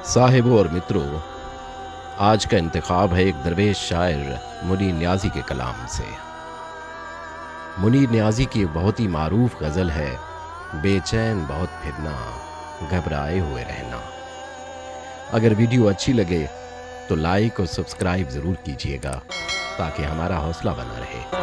साहिबों और मित्रों, आज का इंतखाब है एक दरवेश शायर मुनीर न्याज़ी के कलाम से। मुनीर न्याज़ी की एक बहुत ही मारूफ गज़ल है, बेचैन बहुत फिरना, घबराए हुए रहना। अगर वीडियो अच्छी लगे तो लाइक और सब्सक्राइब ज़रूर कीजिएगा ताकि हमारा हौसला बना रहे।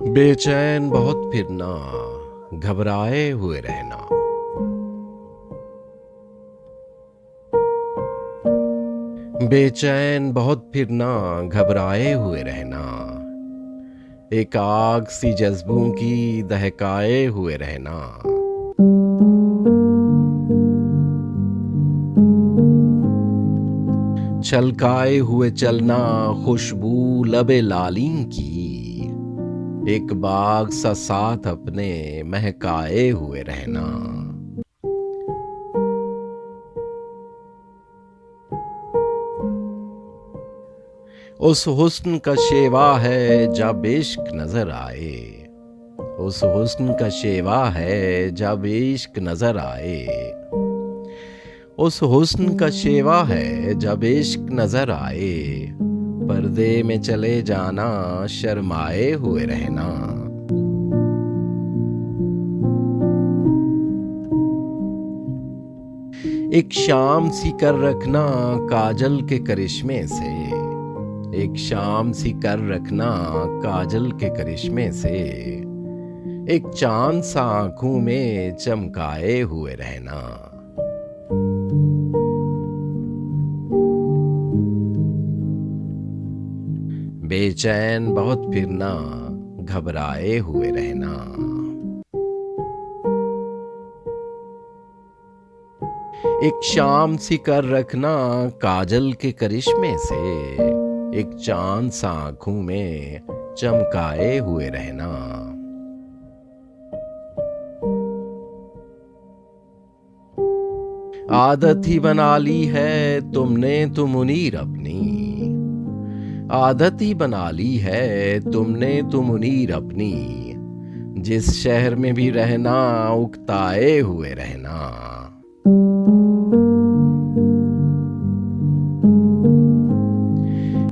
बेचैन बहुत फिरना, घबराए हुए रहना। बेचैन बहुत फिरना, घबराए हुए रहना। एक आग सी जज्बों की दहकाए हुए रहना। छलकाए हुए चलना, खुशबू लबे लालीं की। एक बाग सा साथ अपने महकाए हुए रहना। उस हुस्न का शेवा है जब इश्क नजर आए। उस हुस्न का शेवा है जब इश्क नजर आए। उस हुस्न का शेवा है जब इश्क नजर आए। पर्दे में चले जाना, शर्माए हुए रहना। एक शाम सी कर रखना काजल के करिश्मे से। एक शाम सी कर रखना काजल के करिश्मे से। एक चांद सा आंखों में चमकाए हुए रहना। बेचैन बहुत फिरना, घबराए हुए रहना। एक शाम सी कर रखना काजल के करिश्मे से। एक चांद सा आंखों में चमकाए हुए रहना। आदत ही बना ली है तुमने तो मुनीर अपनी। आदत ही बना ली है तुमने तो मुनीर अपनी। जिस शहर में भी रहना, उकताए हुए रहना।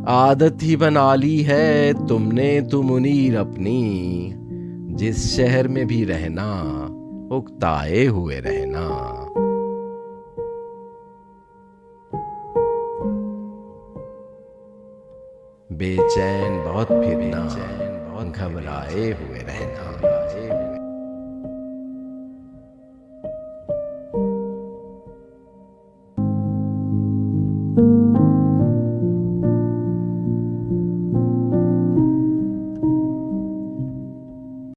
आदत ही बना ली है तुमने तो मुनीर अपनी। जिस शहर में भी रहना, उकताए हुए रहना। बेचैन बहुत फिरना, घबराए हुए रहना।